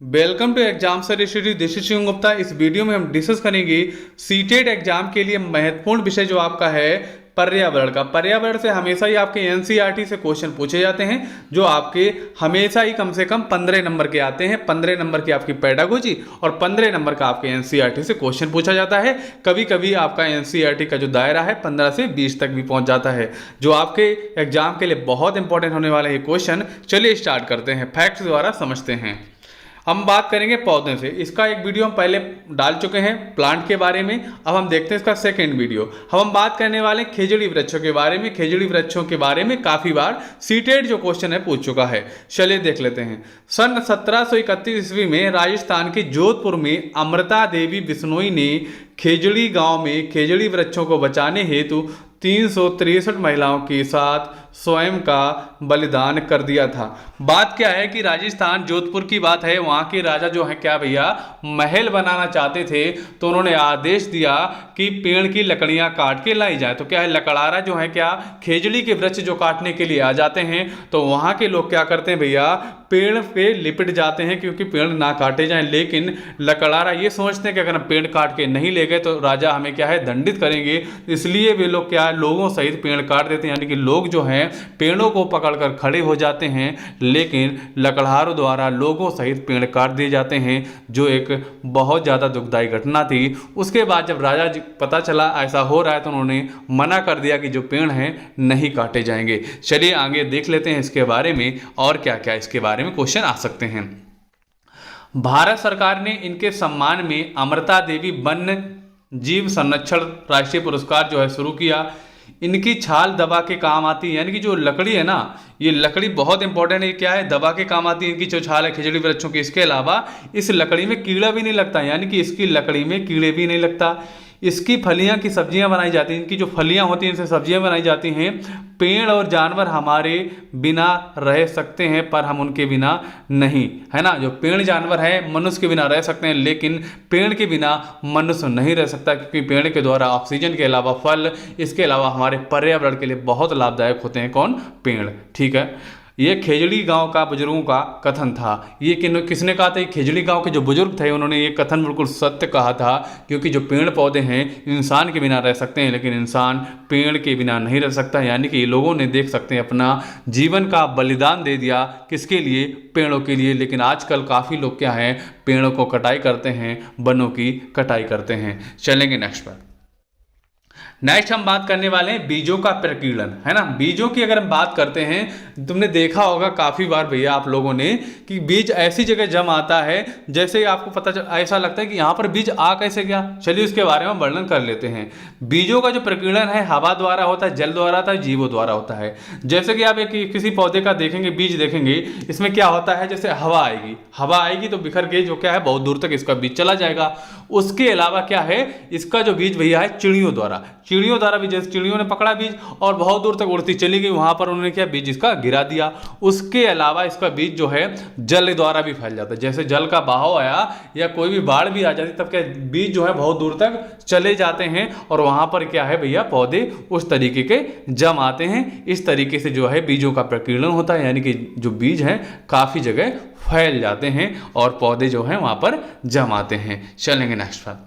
Welcome to exam sir study. This is Shiv Gupta. इस video में हम डिस्कस करेंगे सीटेट एग्जाम के लिए महत्वपूर्ण विषय जो आपका है पर्यावरण का। पर्यावरण से हमेशा ही आपके एनसीईआरटी से क्वेश्चन पूछे जाते हैं, जो आपके हमेशा ही कम से कम 15 नंबर के आते हैं। 15 नंबर की आपकी पेडागोजी और 15 नंबर का आपके एनसीईआरटी से क्वेश्चन पूछा जाता है। कभी कभी आपका एनसीईआरटी का जो दायरा है 15 से 20 तक भी पहुंच जाता है, जो आपके एग्जाम के लिए बहुत इंपॉर्टेंट होने वाले हैं क्वेश्चन। चलिए स्टार्ट करते हैं, फैक्ट्स द्वारा समझते हैं। हम बात करेंगे पौधे से। इसका एक वीडियो हम पहले डाल चुके हैं प्लांट के बारे में। अब हम देखते हैं इसका सेकंड वीडियो। अब हम बात करने वाले खेजड़ी वृक्षों के बारे में। खेजड़ी वृक्षों के बारे में काफी बार सीटेट जो क्वेश्चन है पूछ चुका है। चलिए देख लेते हैं। सन 1731 ईस्वी में राजस्थान के जोधपुर में अमृता देवी बिश्नोई ने खेजड़ी गांव में खेजड़ी वृक्षों को बचाने हेतु 363 महिलाओं के साथ स्वयं का बलिदान कर दिया था। बात क्या है कि राजस्थान जोधपुर की बात है। वहाँ के राजा जो है क्या भैया महल बनाना चाहते थे, तो उन्होंने आदेश दिया कि पेड़ की लकड़ियाँ काट के लाई जाए। तो क्या है, लकड़ारा जो है क्या खेजड़ी के वृक्ष जो काटने के लिए आ जाते हैं, तो वहाँ के लोग क्या करते हैं भैया पेड़ पे लिपट जाते हैं, क्योंकि पेड़ ना काटे जाएं। लेकिन लकड़ारा ये सोचते हैं कि अगर हम पेड़ काट के नहीं ले गए तो राजा हमें क्या है दंडित करेंगे। इसलिए वे लोग क्या लोगों सहित पेड़ काट देते हैं, यानी कि लोग जो हैं पेड़ों को पकड़कर खड़े हो जाते हैं, लेकिन लकड़हारों द्वारा लोगों सहित पेड़ काट दिए जाते हैं, जो एक बहुत ज़्यादा दुखदायी घटना थी। उसके बाद जब राजा जी पता चला ऐसा हो रहा है, तो उन्होंने मना कर दिया कि जो पेड़ हैं नहीं काटे जाएंगे। चलिए आगे देख लेते हैं इसके बारे में और क्या क्या इसके बारे में क्वेश्चन आ सकते हैं। भारत सरकार ने इनके सम्मान में अमृता देवी वन्य जीव संरक्षण राष्ट्रीय पुरस्कार जो है शुरू किया। इनकी छाल दवा के काम आती है, यानी कि जो लकड़ी है ना, ये लकड़ी बहुत इंपॉर्टेंट है। क्या है, दवा के काम आती है। इनकी जो छाल है खिचड़ी वृक्षों की, इसके अलावा इस लकड़ी में कीड़ा भी नहीं लगता, यानी कि इसकी लकड़ी में कीड़े भी नहीं लगता। इसकी फलियां की सब्जियां बनाई जाती हैं। इनकी जो फलियां होती हैं इनसे सब्जियां बनाई जाती हैं। पेड़ और जानवर हमारे बिना रह सकते हैं, पर हम उनके बिना नहीं, है ना। जो पेड़ जानवर है मनुष्य के बिना रह सकते हैं, लेकिन पेड़ के बिना मनुष्य नहीं रह सकता, क्योंकि पेड़ के द्वारा ऑक्सीजन के अलावा फल, इसके अलावा हमारे पर्यावरण के लिए बहुत लाभदायक होते हैं। कौन? पेड़। ठीक है, ये खेजड़ी गांव का बुजुर्गों का कथन था। ये किसने कहा था? खेजड़ी गांव के जो बुजुर्ग थे उन्होंने ये कथन बिल्कुल सत्य कहा था, क्योंकि जो पेड़ पौधे हैं इंसान के बिना रह सकते हैं, लेकिन इंसान पेड़ के बिना नहीं रह सकता। यानी कि ये लोगों ने देख सकते हैं अपना जीवन का बलिदान दे दिया, किसके लिए? पेड़ों के लिए। लेकिन आजकल काफ़ी लोग क्या हैं पेड़ों को कटाई करते हैं, वनों की कटाई करते हैं। चलेंगे नेक्स्ट पर। नेक्स्ट हम बात करने वाले हैं बीजों का प्रकीर्णन, है ना। बीजों की अगर हम बात करते हैं, तुमने देखा होगा काफी बार भैया आप लोगों ने कि बीज ऐसी जगह जम आता है जैसे आपको पता चल ऐसा लगता है कि यहाँ पर बीज आ कैसे गया। चलिए उसके बारे में वर्णन कर लेते हैं। बीजों का जो प्रकीर्णन है हवा द्वारा होता है, जल द्वारा होता है, जीवों द्वारा होता है। जैसे कि आप एक किसी पौधे का देखेंगे, बीज देखेंगे, इसमें क्या होता है, जैसे हवा आएगी तो बिखर के जो क्या है बहुत दूर तक इसका बीज चला जाएगा। उसके अलावा क्या है, इसका जो बीज भैया है चिड़ियों द्वारा भी, जैसे चिड़ियों ने पकड़ा बीज और बहुत दूर तक उड़ती चली गई, वहां पर उन्होंने क्या बीज इसका गिरा दिया। उसके अलावा इसका बीज जो है जल द्वारा भी फैल जाता है। जैसे जल का बहाव आया या कोई भी बाढ़ भी आ जाती, तब क्या बीज जो है बहुत दूर तक चले जाते हैं, और वहां पर क्या है भैया पौधे उस तरीके के जम आते हैं। इस तरीके से जो है बीजों का प्रकीर्णन होता है, यानी कि जो बीज हैं काफी जगह फैल जाते हैं और पौधे जो हैं वहां पर जम आते हैं। चलेंगे नेक्स्ट पर।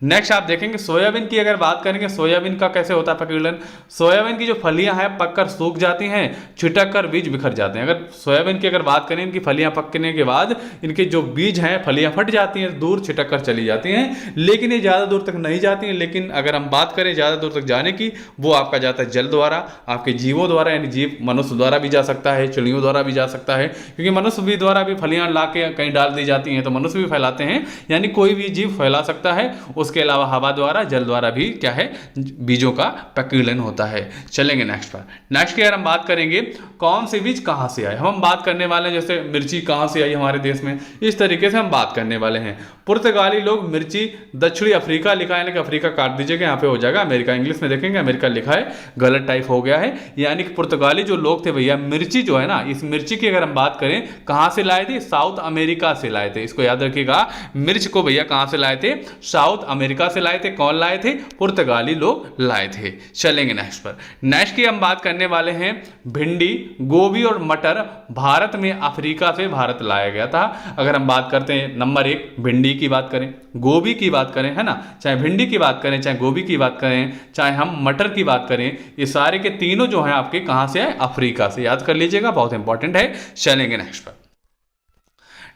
नेक्स्ट आप देखेंगे सोयाबीन की अगर बात करेंगे, सोयाबीन का कैसे होता है प्रकीर्णन। सोयाबीन की जो फलियां हैं पककर सूख जाती हैं, छिटक कर बीज बिखर जाते हैं। अगर सोयाबीन की अगर बात करें, इनकी फलियां पकने के बाद इनके जो बीज हैं फलियां फट जाती हैं, दूर छिटक कर चली जाती हैं, लेकिन ये ज़्यादा दूर तक नहीं जाती हैं। लेकिन अगर हम बात करें ज़्यादा दूर तक जाने की, वो आपका जाता है जल द्वारा, आपके जीवों द्वारा, यानी जीव मनुष्य द्वारा भी जा सकता है, चिड़ियों द्वारा भी जा सकता है, क्योंकि मनुष्य भी द्वारा भी फलियां ला के कहीं डाल दी जाती हैं तो मनुष्य भी फैलाते हैं, यानी कोई भी जीव फैला सकता है। उसके अलावा हवा द्वारा, जल द्वारा भी क्या है बीजों का प्रकीर्णन होता है। चलेंगे नेक्स्ट पर। नेक्स्ट की अगर हम बात करेंगे कौन से बीज कहां से आए, हम बात करने वाले हैं जैसे मिर्ची कहां से आई हमारे देश में, इस तरीके से हम बात करने वाले हैं। पुर्तगाली लोग मिर्ची दक्षिणी अफ्रीका लिखा है, लेकिन अफ्रीका काट दीजिएगा, यहाँ पे हो जाएगा अमेरिका। इंग्लिश में देखेंगे अमेरिका लिखा है, गलत टाइप हो गया है। यानी कि पुर्तगाली जो लोग थे भैया मिर्ची जो है ना, इस मिर्ची की अगर हम बात करें कहां से लाए थे, साउथ अमेरिका से लाए थे। इसको याद रखिएगा, मिर्च को भैया कहां से लाए थे, साउथ अमेरिका से लाए थे। कौन लाए थे? पुर्तगाली लोग लाए थे। चलेंगे नेक्स्ट पर। नेक्स्ट की हम बात करने वाले हैं भिंडी, गोभी और मटर भारत में अफ्रीका से भारत लाया गया था। अगर हम बात करते हैं नंबर 1 भिंडी की बात करें, गोभी की बात करें, है ना, चाहे भिंडी की बात करें, चाहे गोभी की बात करें, चाहे हम मटर की बात करें, ये सारे के तीनों जो हैं आपके कहां से आए? अफ्रीका से। याद कर लीजिएगा, बहुत इंपॉर्टेंट है। चलेंगे नेक्स्ट पर।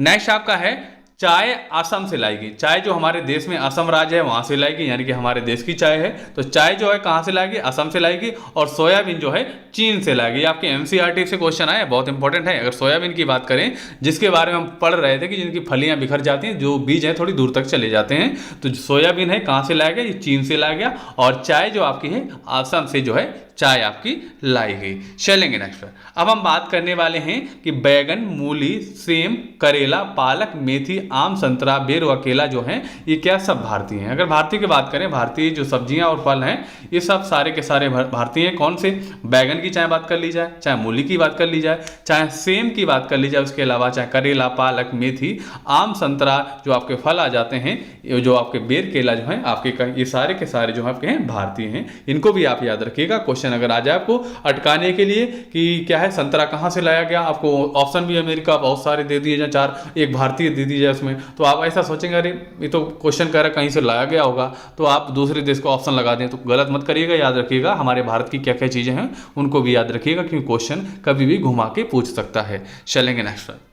नेक्स्ट आपका है चाय असम से लाई गई। चाय जो हमारे देश में असम राज्य है वहां से लाई गई, यानी कि हमारे देश की चाय है। तो चाय जो है कहां से लाई गई? असम से लाई गई। और सोयाबीन जो है चीन से लाई गई। आपके एनसीईआरटी से क्वेश्चन आए, बहुत इंपॉर्टेंट है। अगर सोयाबीन की बात करें, जिसके बारे में हम पढ़ रहे थे कि जिनकी फलियां बिखर जाती हैं, जो बीज हैं थोड़ी दूर तक चले जाते हैं, तो सोयाबीन है कहां से लाया गया? ये चीन से लाया गया। और चाय जो आपकी है असम से जो है चाय आपकी लाई गई। चलेंगे नेक्स्ट पर। अब हम बात करने वाले हैं कि बैगन, मूली, सेम, करेला, पालक, मेथी, आम, संतरा, बेर व केला जो हैं ये क्या सब भारतीय हैं? अगर भारतीय की बात करें, भारतीय जो सब्जियां और फल हैं ये सब सारे के सारे भारतीय हैं। कौन से? बैगन की चाहे बात कर ली जाए, चाहे मूली की बात कर ली जाए, चाहे सेम की बात कर ली जाए, उसके अलावा चाहे करेला, पालक, मेथी, आम, संतरा जो आपके फल आ जाते हैं, जो आपके बेर, केला जो है आपके, ये सारे के सारे जो आपके हैं भारतीय हैं। इनको भी आप याद रखिएगा। क्वेश्चन अगर आ जाए आपको अटकाने के लिए कि क्या है संतरा कहां से लाया गया, आपको ऑप्शन भी अमेरिका बहुत सारे दे दिए जाए, 4 एक भारतीय दे दी जाए उसमें, तो आप ऐसा सोचेंगे अरे ये तो क्वेश्चन कह रहा है कहीं से लाया गया होगा, तो आप दूसरे देश को ऑप्शन लगा दें। तो गलत मत करिएगा, याद रखिएगा हमारे भारत की क्या क्या चीजें हैं उनको भी याद रखिएगा, क्योंकि क्वेश्चन कभी भी घुमा के पूछ सकता है। चलेंगे नेक्स्ट पर।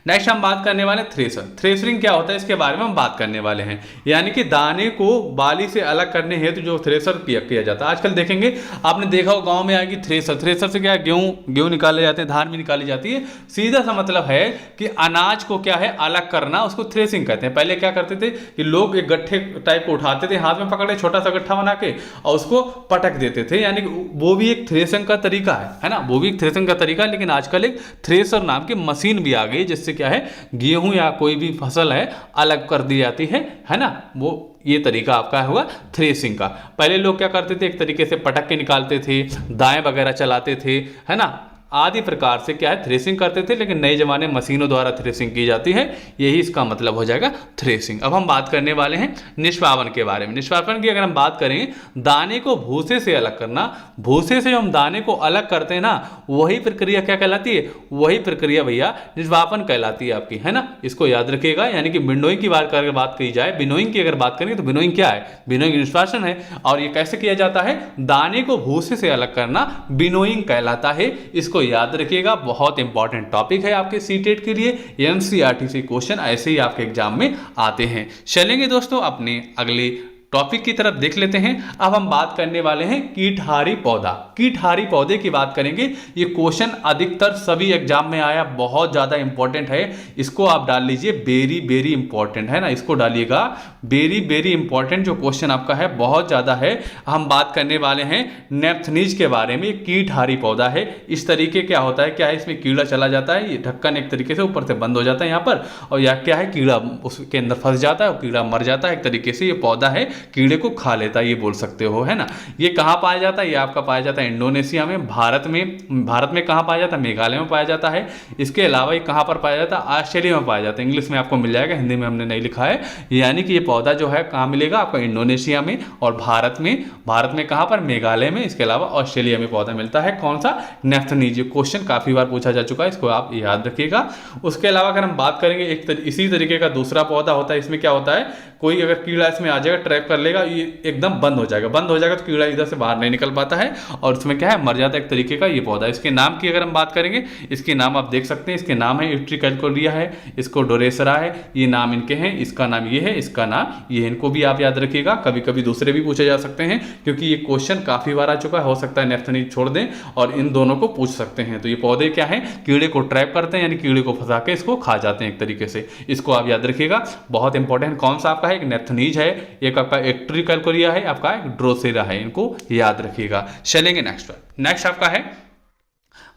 नेक्स्ट हम बात करने वाले थ्रेसर। थ्रेसरिंग क्या होता है इसके बारे में हम बात करने वाले हैं, यानी कि दाने को बाली से अलग करने हेतु जो थ्रेसर किया जाता है। आजकल देखेंगे, आपने देखा हो गांव में आएगी थ्रेसर। थ्रेसर से क्या है? गेहूं निकाले जाते हैं, धान भी निकाली जाती है। सीधा सा मतलब है कि अनाज को क्या है अलग करना, उसको थ्रेसिंग कहते हैं। पहले क्या करते थे कि लोग एक गट्ठे टाइप को उठाते थे, हाथ में पकड़े छोटा सा गट्ठा बना के और उसको पटक देते थे, यानी कि वो भी एक थ्रेसिंग का तरीका है ना, वो भी एक थ्रेसिंग का तरीका है। लेकिन आजकल एक थ्रेसर नाम की मशीन भी आ गई जिससे क्या है गेहूं या कोई भी फसल है अलग कर दी जाती है ना। वो ये तरीका आपका हुआ थ्रेसिंग का। पहले लोग क्या करते थे, एक तरीके से पटक के निकालते थे, दाएं वगैरह चलाते थे, है ना, आदि प्रकार से क्या है थ्रेसिंग करते थे। लेकिन नए जमाने मशीनों द्वारा थ्रेसिंग की जाती है, यही इसका मतलब हो जाएगा थ्रेसिंग। अब हम बात करने वाले हैं निष्पावन के बारे में। निष्पावन की अगर हम बात करें, दाने को भूसे से अलग करना। भूसे से जो हम दाने को अलग करते हैं ना, वही प्रक्रिया क्या कहलाती है? वही प्रक्रिया भैया निष्पावन कहलाती है आपकी, है ना। इसको याद रखिएगा। यानी कि विनोइंग की बात की जाए, विनोइंग की अगर बात करें तो विनोइंग क्या है? विनोइंग निष्पावन है। और ये कैसे किया जाता है? दाने को भूसे से अलग करना विनोइंग कहलाता है। इसको याद रखिएगा, बहुत इंपॉर्टेंट टॉपिक है आपके सीटेट के लिए। एनसीईआरटी से क्वेश्चन ऐसे ही आपके एग्जाम में आते हैं। चलेंगे दोस्तों अपने अगले टॉपिक की तरफ देख लेते हैं। अब हम बात करने वाले हैं कीटहारी पौधा। कीटहारी पौधे की बात करेंगे। ये क्वेश्चन अधिकतर सभी एग्जाम में आया, बहुत ज्यादा इंपॉर्टेंट है। इसको आप डाल लीजिए, वेरी वेरी इंपॉर्टेंट है ना, इसको डालिएगा, वेरी वेरी इंपॉर्टेंट जो क्वेश्चन आपका है, बहुत ज्यादा है। हम बात करने वाले हैं नेप्थनीज के बारे में। कीटहारी पौधा है, इस तरीके क्या होता है, क्या है इसमें कीड़ा चला जाता है, ये ढक्कन एक तरीके से ऊपर से बंद हो जाता है यहाँ पर, और यह क्या है कीड़ा उसके अंदर फंस जाता है और कीड़ा मर जाता है। एक तरीके से ये पौधा है, कीड़े को खा लेता है, ये बोल सकते हो, है ना। ये कहाँ पाया जाता है? ये आपका पाया जाता है इंडोनेशिया में। भारत में कहाँ पाया जाता है? मेघालय में पाया जाता है। इसके अलावा ये कहाँ पर पाया जाता है? ऑस्ट्रेलिया में पाया जाता है। इंग्लिश में आपको मिल जाएगा, हिंदी में हमने नहीं लिखा है। यानी कि ये पौधा जो है कहाँ मिलेगा आपको? इंडोनेशिया में। और भारत में कहाँ पर? मेघालय में। इसके अलावा ऑस्ट्रेलिया में पौधा मिलता है। कौन सा? नेप्थनीज। क्वेश्चन काफी बार पूछा जा चुका है, इसको आप याद रखिएगा। उसके अलावा अगर हम बात करेंगे इसी तरीके का दूसरा पौधा होता है। इसमें क्या होता है, कोई अगर कीड़ा इसमें आ जाएगा, ट्रैप कर लेगा, ये एकदम बंद हो जाएगा तो कीड़ा इधर से बाहर नहीं निकल पाता है और उसमें क्या है मर जाता है एक तरीके का ये पौधा। इसके नाम की अगर हम बात करेंगे, इसके नाम आप देख सकते हैं। इसके नाम है इट्रिकैल्कोरिया है, इसको डोरेसरा है, ये नाम इनके हैं। इसका नाम ये है, इसका नाम ये है। इनको भी आप याद रखिएगा। कभी कभी दूसरे भी पूछे जा सकते हैं, क्योंकि ये क्वेश्चन काफी बार आ चुका है। हो सकता है नेप्थनीज छोड़ दें और इन दोनों को पूछ सकते हैं। तो ये पौधे क्या है, कीड़े को ट्रैप करते हैं, यानी कीड़े को फंसा के इसको खा जाते हैं एक तरीके से। इसको आप याद रखिएगा, बहुत इंपॉर्टेंट। कौन सा आपका है? एक नेप्थनीज है, एक आपका इट्रिकैल्कोरिया है, आपका एक ड्रोसेरा है। इनको याद रखिएगा। चलेंगे नेक्स्ट पर। नेक्स्ट आपका है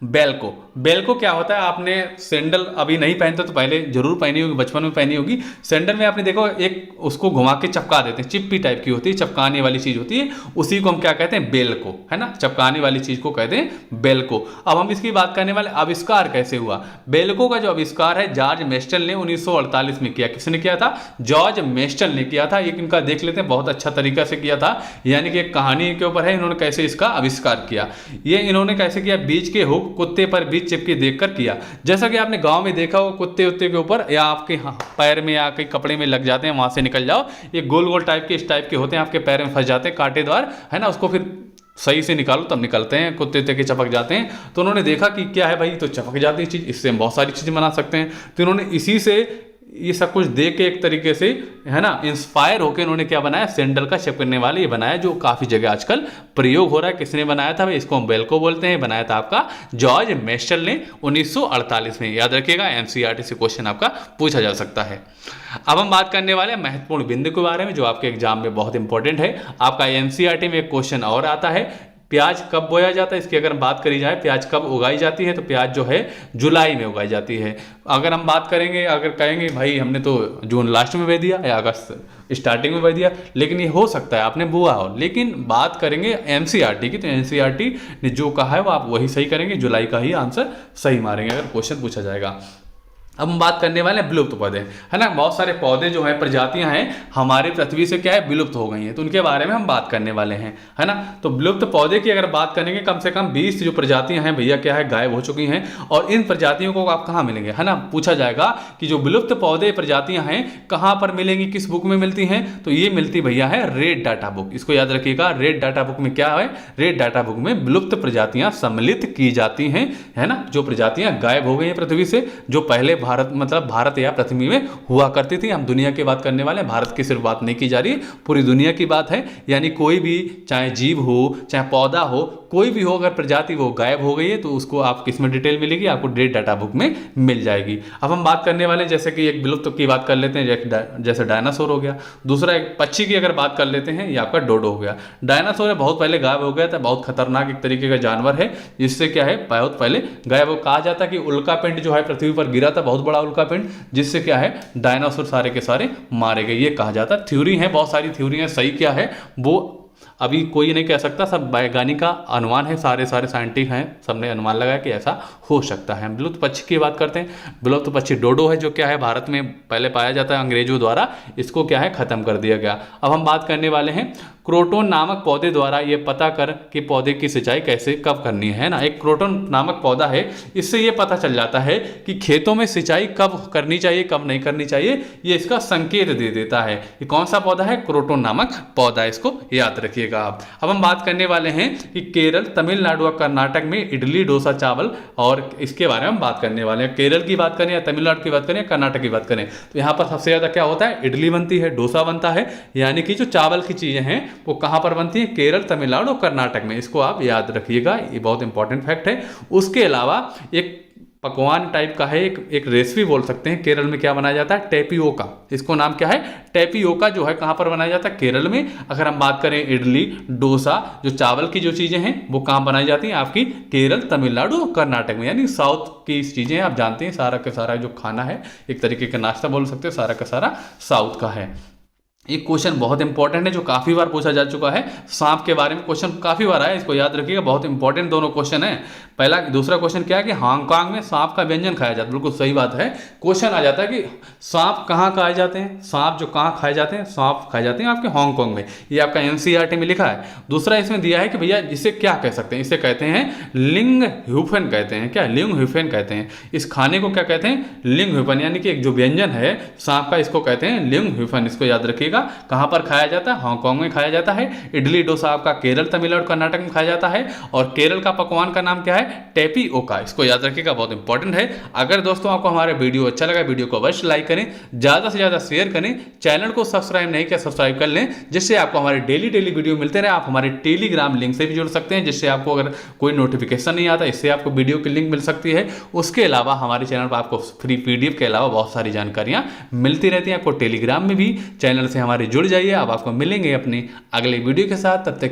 बेल्को। बेल्को क्या होता है, आपने सैंडल अभी नहीं पहनते तो पहले जरूर पहनी होगी, बचपन में पहनी होगी। सैंडल में आपने देखो एक उसको घुमा के चपका देते हैं, चिप्पी टाइप की होती है, चपकाने वाली चीज होती है, उसी को हम क्या कहते हैं, बेल्को, है ना, चपकाने वाली चीज को कहते हैं बेल्को। अब हम इसकी बात करने वाले आविष्कार कैसे हुआ। बेल्को का जो आविष्कार है जॉर्ज मेस्टल ने 1948 में किया। किसने किया था, जॉर्ज मेस्टल ने किया था। एक इनका देख लेते हैं, बहुत अच्छा तरीका से किया था, यानी कि एक कहानी के ऊपर है, इन्होंने कैसे इसका आविष्कार किया। ये इन्होंने कैसे किया, बीच के हुक कुत्ते पर बीच चिपके देखकर किया। जैसा कि आपने गांव में देखा हो, कुत्ते उत्ते के ऊपर या आपके पैर में या कहीं कपड़े में लग जाते हैं, वहां से निकल जाओ, ये गोल गोल टाइप के इस टाइप के होते हैं, आपके पैर में फंस जाते हैं कांटेदार, है ना, उसको फिर सही से निकालो तब निकलते हैं, कुत्ते उत्ते के चपक जाते हैं। तो उन्होंने देखा कि क्या है भाई, तो चपक जाती है चीज, इससे हम बहुत सारी चीजें बना सकते हैं। तो इन्होंने इसी से ये सब कुछ देख के एक तरीके से, है ना, इंस्पायर होकर इन्होंने क्या बनाया, सैंडल का चिपकने वाले ये बनाया, जो काफी जगह आजकल प्रयोग हो रहा है। किसने बनाया था भाई, इसको हम बेल्को बोलते हैं, बनाया था आपका जॉर्ज मेस्टल ने 1948 में। याद रखिएगा, एनसीईआरटी से क्वेश्चन आपका पूछा जा सकता है। अब हम बात करने वाले हैं महत्वपूर्ण बिंदु के बारे में, जो आपके एग्जाम में बहुत इंपॉर्टेंट है। आपका एनसीईआरटी में एक क्वेश्चन और आता है, प्याज कब बोया जाता है। इसकी अगर बात करी जाए, प्याज कब उगाई जाती है, तो प्याज जो है जुलाई में उगाई जाती है। अगर हम बात करेंगे, अगर कहेंगे भाई हमने तो जून लास्ट में बो दिया या अगस्त स्टार्टिंग में बो दिया, लेकिन ये हो सकता है आपने बोआ हो। लेकिन बात करेंगे एनसीईआरटी की, तो एनसीईआरटी ने जो कहा है वो आप वही सही करेंगे, जुलाई का ही आंसर सही मारेंगे अगर क्वेश्चन पूछा जाएगा। अब हम बात करने वाले हैं विलुप्त पौधे, है ना, बहुत सारे पौधे जो हैं, प्रजातियां हैं हमारे पृथ्वी से क्या है, विलुप्त हो गई हैं, तो उनके बारे में हम बात करने वाले हैं, है ना। तो विलुप्त पौधे की अगर बात करेंगे, कम से कम 20 जो प्रजातियां हैं भैया क्या है, गायब हो चुकी हैं। और इन प्रजातियों को आप कहाँ मिलेंगे, है ना, पूछा जाएगा कि जो विलुप्त पौधे प्रजातियां हैं कहाँ पर मिलेंगी, किस बुक में मिलती हैं, तो ये मिलती भैया है रेड डाटा बुक। इसको याद रखिएगा, रेड डाटा बुक में क्या है, रेड डाटा बुक में विलुप्त प्रजातियां सम्मिलित की जाती हैं, है ना, जो प्रजातियां गायब हो गई हैं पृथ्वी से, जो पहले भारत मतलब भारत या पृथ्वी में हुआ करती थी। हम दुनिया की बात करने वाले हैं, भारत की सिर्फ बात नहीं की जा रही है, पूरी दुनिया की बात है। यानी कोई भी, चाहे जीव हो चाहे पौधा हो, कोई भी हो, अगर प्रजाति वो गायब हो गई है तो उसको आप किस में डिटेल मिलेगी, आपको रेड डाटा बुक में मिल जाएगी। अब हम बात करने वाले जैसे कि एक विलुप्त की बात कर लेते हैं, जैसे डायनासोर हो गया। दूसरा एक पक्षी की अगर बात कर लेते हैं, ये आपका डोडो हो गया। डायनासोर बहुत पहले गायब हो गया था, बहुत खतरनाक एक तरीके का जानवर है, जिससे क्या है बहुत पहले गायब हो। कहा जाता है कि उल्का पिंड जो है पृथ्वी पर गिरा था, बहुत बड़ा उल्का पिंड, जिससे क्या है डायनासोर सारे के सारे मारे गए, ये कहा जाता है। थ्योरी है, बहुत सारी थ्योरी है, सही क्या है वो अभी कोई नहीं कह सकता, सब वैज्ञानिक का अनुमान है, सारे साइंटिस्ट हैं, सबने अनुमान लगाया कि ऐसा हो सकता है। विलुप्त पक्षी की बात करते हैं, विलुप्त पक्षी डोडो है, जो क्या है भारत में पहले पाया जाता है, अंग्रेजों द्वारा इसको क्या है खत्म कर दिया गया। अब हम बात करने वाले हैं क्रोटोन नामक पौधे द्वारा ये पता कर कि पौधे की सिंचाई कैसे कब करनी है ना। एक क्रोटोन नामक पौधा है, इससे ये पता चल जाता है कि खेतों में सिंचाई कब करनी चाहिए कब नहीं करनी चाहिए, ये इसका संकेत दे देता है। ये कौन सा पौधा है, क्रोटोन नामक पौधा, इसको याद रखिएगा आप। अब हम बात करने वाले हैं कि केरल, तमिलनाडु और कर्नाटक में इडली डोसा चावल, और इसके बारे में हम बात करने वाले हैं। केरल की बात करें या तमिलनाडु की बात करें या कर्नाटक की बात करें, तो यहाँ पर सबसे ज्यादा क्या होता है, इडली बनती है, डोसा बनता है, यानी कि जो चावल की चीजें हैं वो कहां पर बनती है, केरल, तमिलनाडु और कर्नाटक में। इसको आप याद रखिएगा, ये बहुत इंपॉर्टेंट फैक्ट है। उसके अलावा एक पकवान टाइप का है, एक रेसिपी बोल सकते हैं, केरल में क्या बनाया जाता है, टेपियोका। इसको नाम क्या है, टेपियोका, जो है कहां पर बनाया जाता है, केरल में। अगर हम बात करें इडली डोसा, जो चावल की जो चीजें हैं वो कहां बनाई जाती हैं, आपकी केरल, तमिलनाडु और कर्नाटक में, यानी साउथ की चीजें आप जानते हैं। सारा का सारा जो खाना है, एक तरीके का नाश्ता बोल सकते हो, सारा का सारा साउथ का है। एक क्वेश्चन बहुत इंपॉर्टेंट है, जो काफी बार पूछा जा चुका है, सांप के बारे में क्वेश्चन काफी बार आया, इसको याद रखिएगा, बहुत इंपॉर्टेंट दोनों क्वेश्चन है। पहला, दूसरा क्वेश्चन क्या है कि हांगकांग में सांप का व्यंजन खाया जाता है, बिल्कुल सही बात है। क्वेश्चन आ जाता है कि सांप कहाँ खाए जाते हैं, सांप जो कहाँ खाए जाते हैं, सांप खाए जाते हैं आपके हांगकांग में, ये आपका एनसीईआरटी में लिखा है। दूसरा इसमें दिया है कि भैया इसे क्या कह सकते हैं, इसे कहते हैं लिंग ह्यूफेन कहते हैं, क्या लिंग ह्यूफेन कहते हैं। इस खाने को क्या कहते हैं, लिंग ह्यूफेन, यानी कि एक जो व्यंजन है सांप का, इसको कहते हैं लिंग ह्यूफेन। इसको याद रखिएगा, कहां पर खाया जाता है, हांगकांग में खाया जाता है। इडली डोसा आपका केरल, तमिलनाडु, कर्नाटक में खाया जाता है। और केरल का पकवान का नाम क्या है, टेपियोका। इसको याद रखिएगा, बहुत इंपॉर्टेंट है। अगर दोस्तों आपको हमारा वीडियो अच्छा लगा, वीडियो को अवश्य लाइक करें, ज्यादा से ज्यादा शेयर करें, चैनल को सब्सक्राइब नहीं किया सब्सक्राइब कर लें, जिससे आपको हमारे डेली वीडियो मिलते रहे। आप हमारे टेलीग्राम लिंक से भी जुड़ सकते हैं, जिससे आपको अगर कोई नोटिफिकेशन नहीं आता, इससे आपको वीडियो की लिंक मिल सकती है। उसके अलावा हमारे चैनल पर आपको फ्री पीडीएफ के अलावा बहुत सारी जानकारियां मिलती रहती हैं। आपको टेलीग्राम में भी चैनल से हमारे जुड़ जाइए। अब आपको मिलेंगे अपने अगले वीडियो के साथ, तब तक